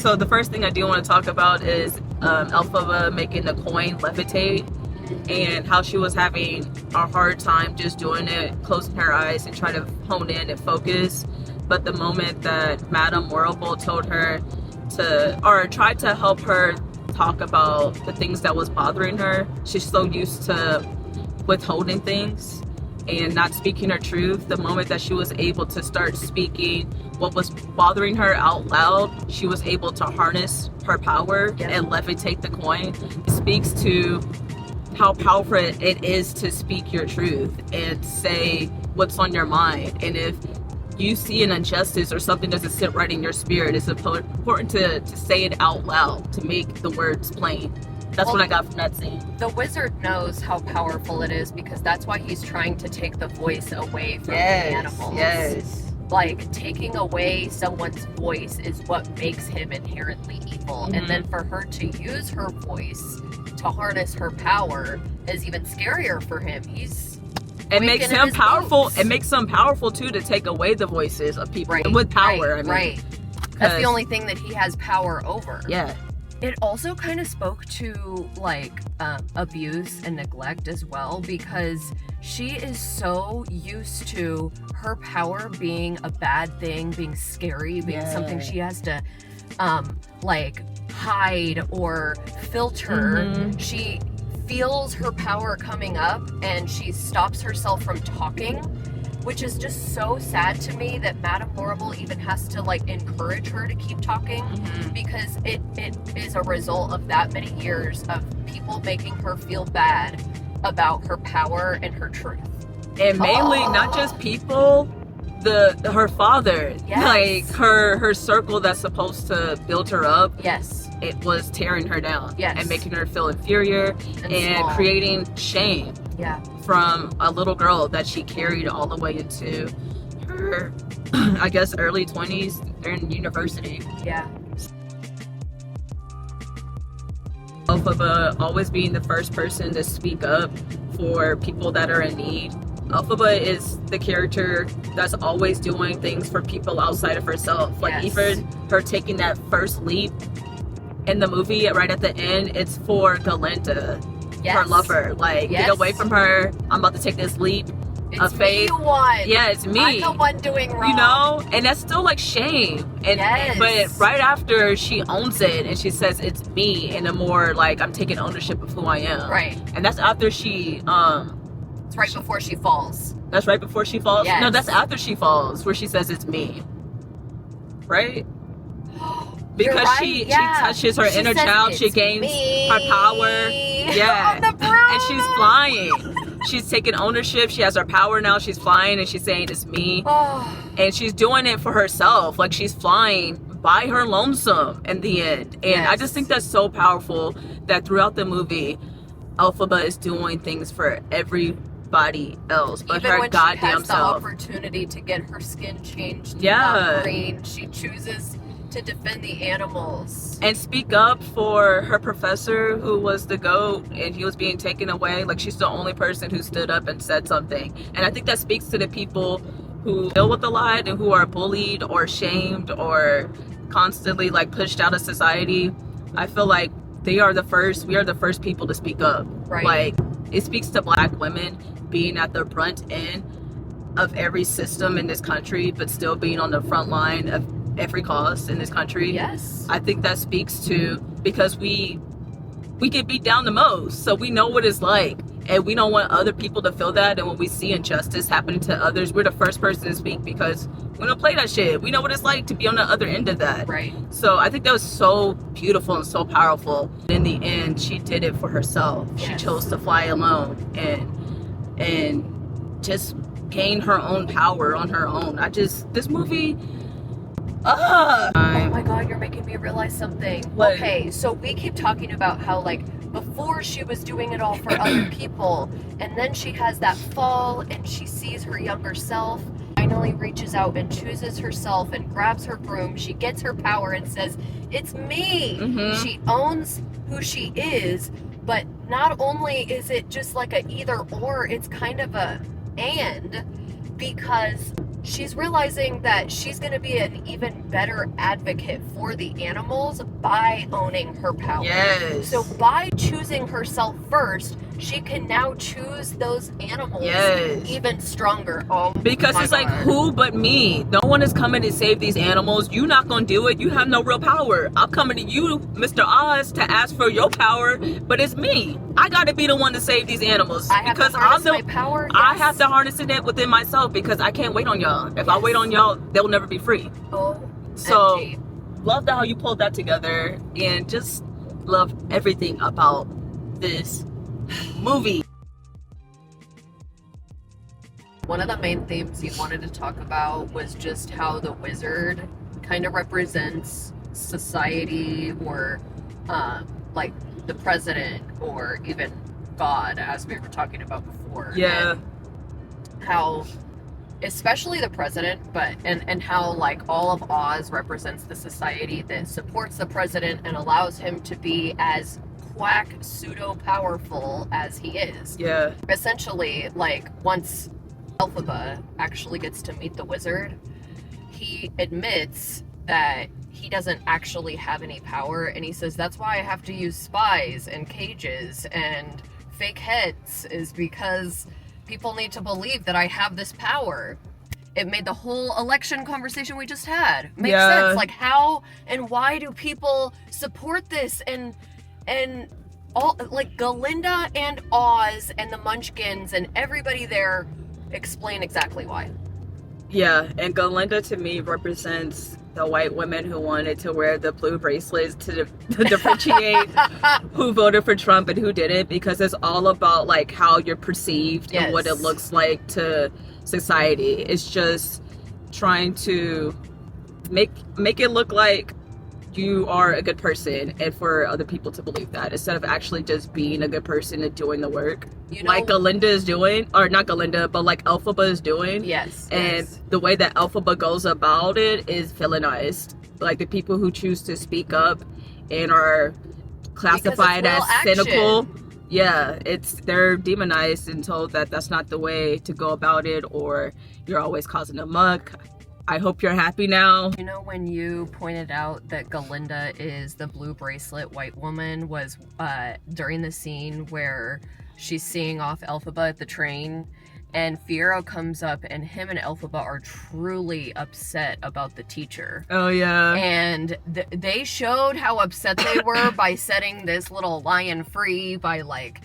So the first thing I do want to talk about is Elphaba making the coin levitate, and how she was having a hard time just doing it, closing her eyes and trying to hone in and focus. But the moment that Madame Whirlpool told her or tried to help her talk about the things that was bothering her, she's so used to withholding things and not speaking her truth. The moment that she was able to start speaking what was bothering her out loud, she was able to harness her power and levitate the coin. It speaks to how powerful it is to speak your truth and say what's on your mind. And if you see an injustice or something doesn't sit right in your spirit, it's important to say it out loud, to make the words plain. That's what I got from that scene. The wizard knows how powerful it is, because that's why he's trying to take the voice away from the animals. Yes. Like, taking away someone's voice is what makes him inherently evil. And then for her to use her voice to harness her power is even scarier for him. It makes him powerful. It makes him powerful too, to take away the voices of people with power. That's the only thing that he has power over. Yeah. It also kind of spoke to like abuse and neglect as well, because she is so used to her power being a bad thing, being scary, being something she has to like hide or filter. She feels her power coming up and she stops herself from talking, which is just so sad to me that Madame Horrible even has to like encourage her to keep talking, because it is a result of that many years of people making her feel bad about her power and her truth. And mainly not just people, her father, like her circle that's supposed to build her up. It was tearing her down and making her feel inferior and creating shame from a little girl that she carried all the way into her, I guess, early 20s in university. Elphaba always being the first person to speak up for people that are in need. Elphaba is the character that's always doing things for people outside of herself. Like even her taking that first leap in the movie right at the end, it's for Galinda, her lover. Like, get away from her. I'm about to take this leap of faith. You won. Yeah, it's me. I'm the one doing wrong. You know? And that's still like shame. But right after she owns it and she says it's me, and a more like, I'm taking ownership of who I am. And that's after she it's right before she falls. That's right before she falls? No, that's after she falls, where she says it's me. Right? Because she touches her inner child, she gains her power. On the broom. And she's flying. She's taking ownership. She has her power now. She's flying and she's saying it's me. And she's doing it for herself. Like, she's flying by her lonesome in the end. And I just think that's so powerful that throughout the movie, Elphaba is doing things for everybody else but her goddamn self. Even when she has the opportunity to get her skin changed to green, she chooses to defend the animals and speak up for her professor who was the GOAT and he was being taken away. Like, she's the only person who stood up and said something. And I think that speaks to the people who deal with a lot and who are bullied or shamed or constantly like pushed out of society. I feel like we are the first people to speak up. Like, it speaks to Black women being at the front end of every system in this country, but still being on the front line of every cause in this country. I think that speaks to, because we get beat down the most, so we know what it's like, and we don't want other people to feel that. And when we see injustice happening to others, we're the first person to speak, because we don't play that shit. We know what it's like to be on the other end of that. So I think that was so beautiful and so powerful. In the end, she did it for herself. She chose to fly alone and just gain her own power on her own. This movie, oh my god, you're making me realize something. Okay, so we keep talking about how, like, before she was doing it all for other people, and then she has that fall and she sees her younger self, finally reaches out and chooses herself and grabs her broom. She gets her power and says, it's me. She owns who she is, but not only is it just like a either or, it's kind of a and, because she's realizing that she's going to be an even better advocate for the animals by owning her power. Yes. So by choosing herself first, she can now choose those animals even stronger. Oh, because it's like, who but me? No one is coming to save these animals. You're not gonna do it. You have no real power. I'm coming to you, Mr. Oz, to ask for your power, but it's me. I gotta be the one to save these animals because I'm the power. Yes. I have to harness it within myself because I can't wait on y'all. If I wait on y'all, they'll never be free. Oh, so love how you pulled that together, and just love everything about this movie. One of the main themes you wanted to talk about was just how the wizard kind of represents society, or like the president, or even God, as we were talking about before. Yeah. And how, especially the president, but and how like all of Oz represents the society that supports the president and allows him to be as quack pseudo powerful as he is. Yeah. Essentially, like, once Elphaba actually gets to meet the wizard, he admits that he doesn't actually have any power, and he says, that's why I have to use spies and cages and fake heads, is because people need to believe that I have this power. It made the whole election conversation we just had make sense. Like, how and why do people support this? And all, like, Galinda and Oz and the Munchkins and everybody there explain exactly why. Yeah, and Galinda to me represents the white women who wanted to wear the blue bracelets to differentiate who voted for Trump and who didn't, because it's all about like how you're perceived and what it looks like to society. It's just trying to make it look like you are a good person, and for other people to believe that, instead of actually just being a good person and doing the work, you know, like Galinda is doing, or not Galinda, but like Elphaba is doing. Yes. And the way that Elphaba goes about it is villainized. Like, the people who choose to speak up and are classified as cynical, they're demonized and told that that's not the way to go about it, or you're always causing a muck. I hope you're happy now. You know, when you pointed out that Galinda is the blue bracelet white woman, was during the scene where she's seeing off Elphaba at the train, and Fiero comes up, and him and Elphaba are truly upset about the teacher. Oh, yeah. And they showed how upset they were by setting this little lion free, by like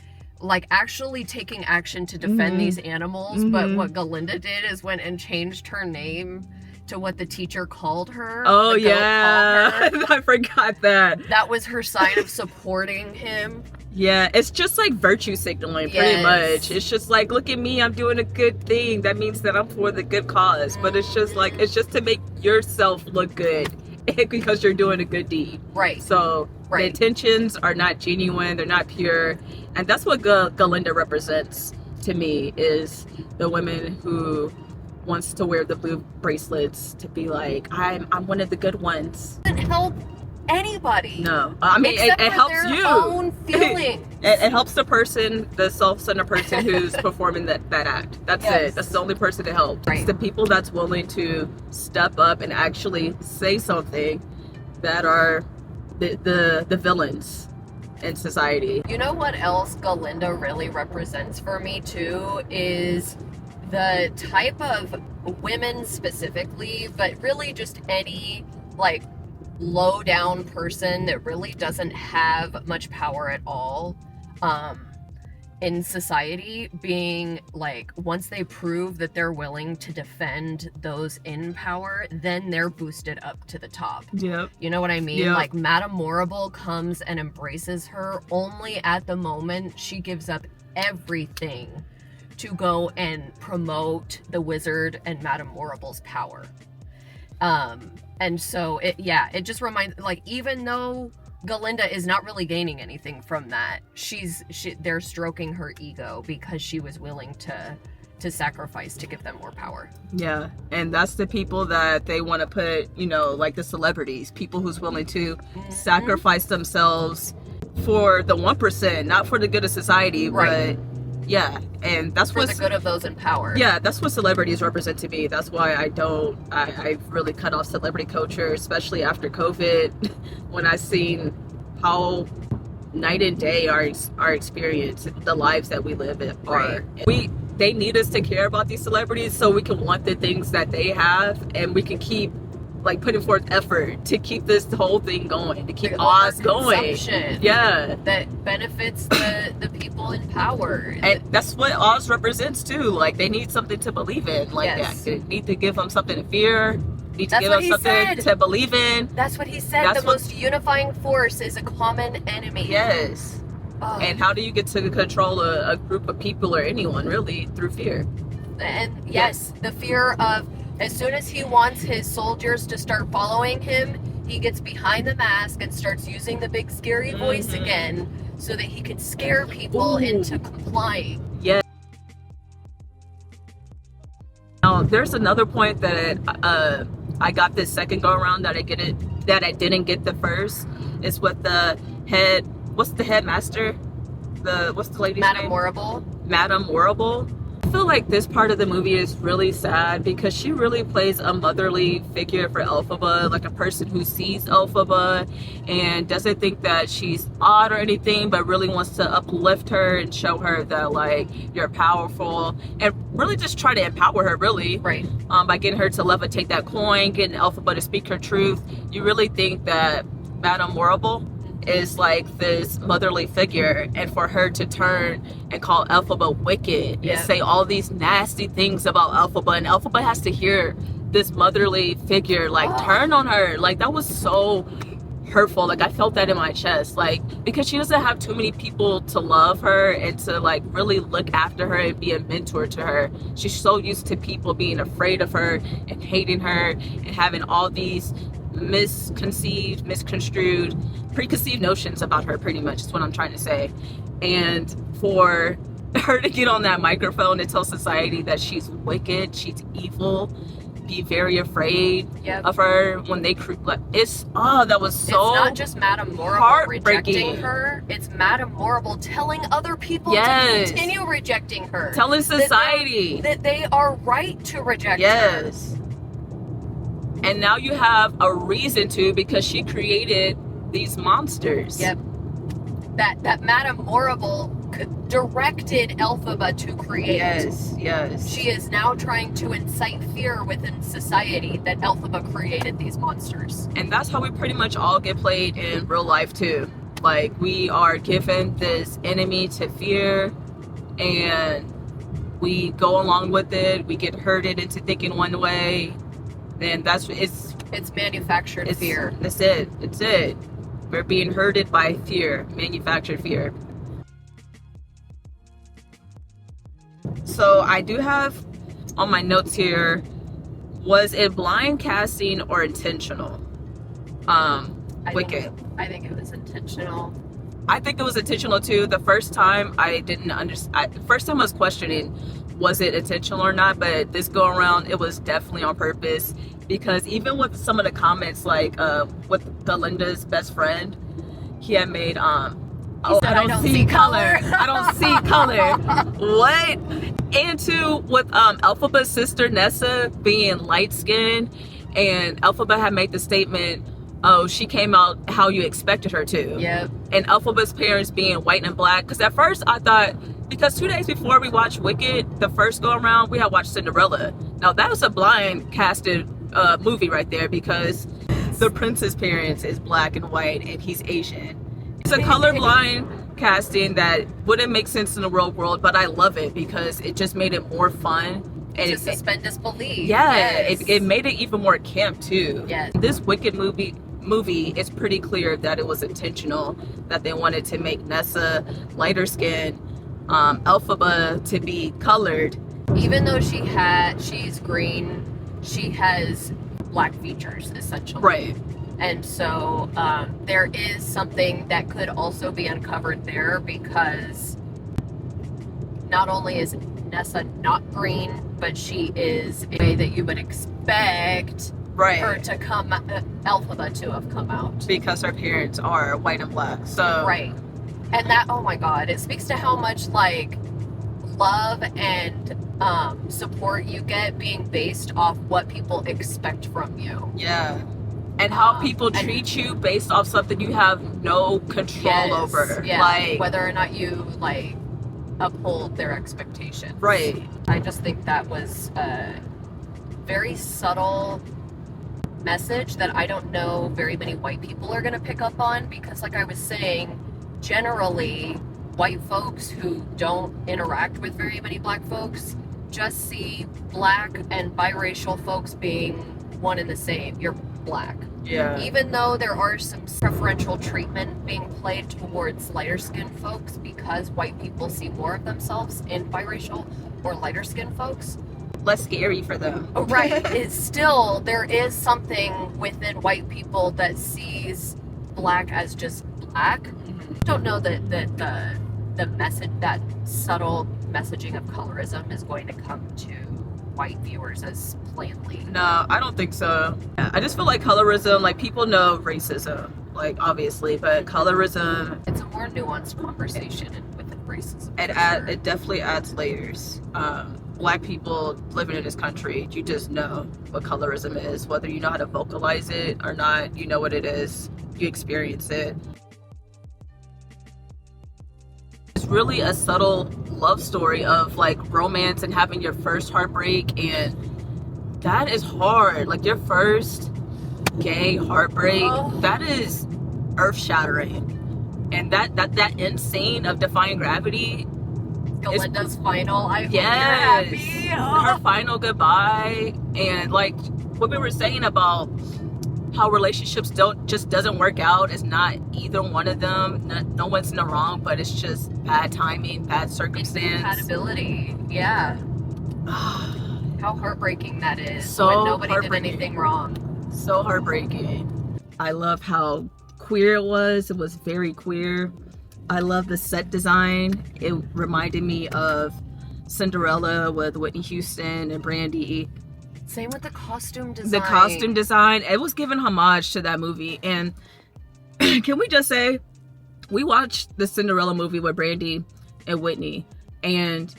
actually taking action to defend these animals. But what Galinda did is went and changed her name to what the teacher called her. Oh, yeah. I forgot that. That was her sign of supporting him. Yeah, it's just like virtue signaling, pretty much. It's just like, look at me, I'm doing a good thing. That means that I'm for the good cause. But it's just like, it's just to make yourself look good because you're doing a good deed. Right. So the intentions are not genuine, they're not pure. And that's what Galinda represents to me, is the women who wants to wear the blue bracelets to be like, I'm one of the good ones. It doesn't help anybody. No, I mean, it helps their you. Own feelings. It helps the person, the self-centered person who's performing that act. That's it. That's the only person it helps. It's the people that's willing to step up and actually say something that are the villains in society. You know what else Galinda really represents for me too, is the type of women specifically, but really just any like low down person that really doesn't have much power at all in society, being like, once they prove that they're willing to defend those in power, then they're boosted up to the top. Yep. You know what I mean? Yep. Like, Madame Morrible comes and embraces her only at the moment she gives up everything to go and promote the wizard and Madame Morrible's power. And so it just reminds, like, even though Galinda is not really gaining anything from that, they're stroking her ego because she was willing to sacrifice to give them more power. Yeah, and that's the people that they want to put, you know, like the celebrities, people who's willing to sacrifice themselves for the 1%, not for the good of society, but Yeah, and that's for what the good of those in power. Yeah, that's what celebrities represent to me. That's why I've really cut off celebrity culture, especially after COVID, when I seen how night and day our experience, the lives that we live in are. Right. They need us to care about these celebrities so we can want the things that they have, and we can keep like putting forth effort to keep this whole thing going, to keep Oz going. Yeah, that benefits the people in power, and that's what Oz represents too. Like, they need something to believe in. Like, yes. They need to give them something to fear. Need to give them something to believe in. That's what he said. The most unifying force is a common enemy. Yes. Oh. And how do you get to control a group of people or anyone really? Through fear. And yes, the fear of, as soon as he wants his soldiers to start following him, he gets behind the mask and starts using the big scary voice again so that he can scare people into complying. Yeah. Now, there's another point that I got this second go around that I didn't get the first. Is with the head. What's the headmaster? What's the lady's name? Madame Horrible. I feel like this part of the movie is really sad because she really plays a motherly figure for Elphaba, like a person who sees Elphaba and doesn't think that she's odd or anything, but really wants to uplift her and show her that, like, you're powerful, and really just try to empower her, really. Right. By getting her to levitate that coin, getting Elphaba to speak her truth. You really think that Madame Horrible is like this motherly figure, and for her to turn and call Elphaba wicked and say all these nasty things about Elphaba, and Elphaba has to hear this motherly figure like turn on her, like that was so hurtful. Like, I felt that in my chest, like, because she doesn't have too many people to love her and to like really look after her and be a mentor to her. She's so used to people being afraid of her and hating her and having all these misconstrued, preconceived notions about her, pretty much is what I'm trying to say. And for her to get on that microphone and tell society that she's wicked, she's evil, be very afraid of her when they that was so, it's not just Madame Horrible rejecting her, it's Madame Horrible telling other people to continue rejecting her, telling society that they are right to reject her. And now you have a reason to, because she created these monsters. Yep. That Madame Horrible directed Elphaba to create. Yes. She is now trying to incite fear within society that Elphaba created these monsters. And that's how we pretty much all get played in real life too. Like, we are given this enemy to fear, and we go along with it. We get herded into thinking one way. And it's manufactured fear. That's it. It's it. We're being herded by fear, manufactured fear. So I do have on my notes here, was it blind casting or intentional? Wicked. I think it was intentional. I think it was intentional too. The first time I didn't understand. The first time I was questioning, was it intentional or not? But this go around, it was definitely on purpose, because even with some of the comments, like with Galinda's best friend, he had made I don't see color. I don't see color. What? And too, with Elphaba's sister Nessa being light skinned, and Elphaba had made the statement, oh, she came out how you expected her to. Yep. And Elphaba's parents being white and black. Because at first I thought, because 2 days before we watched Wicked, the first go around, we had watched Cinderella. Now that was a blind casted movie right there, because the prince's parents is black and white and he's Asian. It's a colorblind casting that wouldn't make sense in the real world, but I love it because it just made it more fun. And to suspend disbelief. It made it even more camp too. Yes. This Wicked movie, it's pretty clear that it was intentional, that they wanted to make Nessa lighter skinned, Elphaba to be colored. Even though she's green, she has black features, essentially. Right. And so there is something that could also be uncovered there, because not only is Nessa not green, but she is a way that you would expect her to come, Elphaba to have come out. Because her parents are white and black. So right. And that, oh my god, it speaks to how much, like, love and support you get being based off what people expect from you. Yeah. And how people treat you based off something you have no control over. Yeah, like whether or not you like uphold their expectations. Right. I just think that was a very subtle message that I don't know very many white people are going to pick up on, because like I was saying, generally white folks who don't interact with very many black folks just see black and biracial folks being one and the same. You're black. Yeah. Even though there are some preferential treatment being played towards lighter skinned folks because white people see more of themselves in biracial or lighter skinned folks. Less scary for them. Right. It's still, there is something within white people that sees black as just black. Don't know that the message, that subtle messaging of colorism is going to come to white viewers as plainly. No, I don't think so. I just feel like colorism, like people know racism, like obviously, but colorism, it's a more nuanced conversation within racism. It definitely adds layers. Black people living in this country, you just know what colorism is, whether you know how to vocalize it or not. You know what it is. You experience it. It's really a subtle love story of like romance and having your first heartbreak, and that is hard. Like your first gay heartbreak, that is earth-shattering. And that end scene of Defying Gravity, Galinda's final, I hope yes, you're happy. her final goodbye, and like what we were saying about how relationships doesn't work out. It's not either one of them. No one's in the wrong, but it's just bad timing, bad circumstance. Compatibility, yeah. How heartbreaking that is. So when nobody did anything wrong. So heartbreaking. I love how queer it was. It was very queer. I love the set design. It reminded me of Cinderella with Whitney Houston and Brandy. Same with the costume design. The costume design, it was giving homage to that movie. And can we just say, we watched the Cinderella movie with Brandy and Whitney, and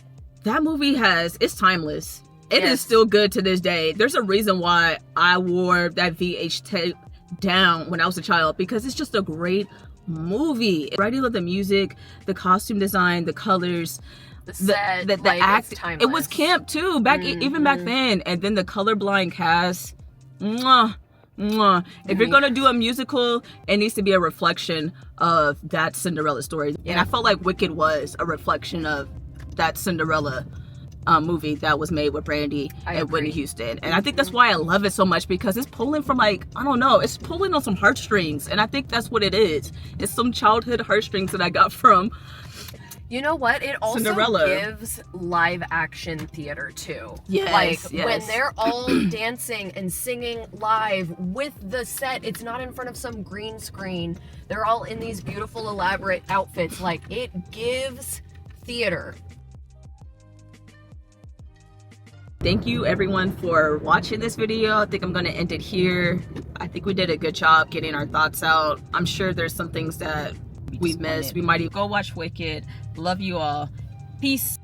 that movie it's timeless. It is still good to this day. There's a reason why I wore that VH tape down when I was a child, because it's just a great movie. I love the music, the costume design, the colors, the set, the like, act. It was camp too, even back then. And then the colorblind cast. Mwah, mwah. If you're gonna do a musical, it needs to be a reflection of that Cinderella story. And I felt like Wicked was a reflection of that Cinderella movie that was made with Brandy and Whitney Houston. And I think that's why I love it so much, because it's pulling from, like, I don't know, it's pulling on some heartstrings. And I think that's what it is. It's some childhood heartstrings that I got from, you know what? It also Cinderella. gives live action theater too. Yes, like when they're all dancing and singing live with the set, it's not in front of some green screen. They're all in these beautiful, elaborate outfits. Like, it gives theater. Thank you everyone for watching this video. I think I'm gonna end it here. I think we did a good job getting our thoughts out. I'm sure there's some things that we missed. We might even go watch Wicked. Love you all. Peace.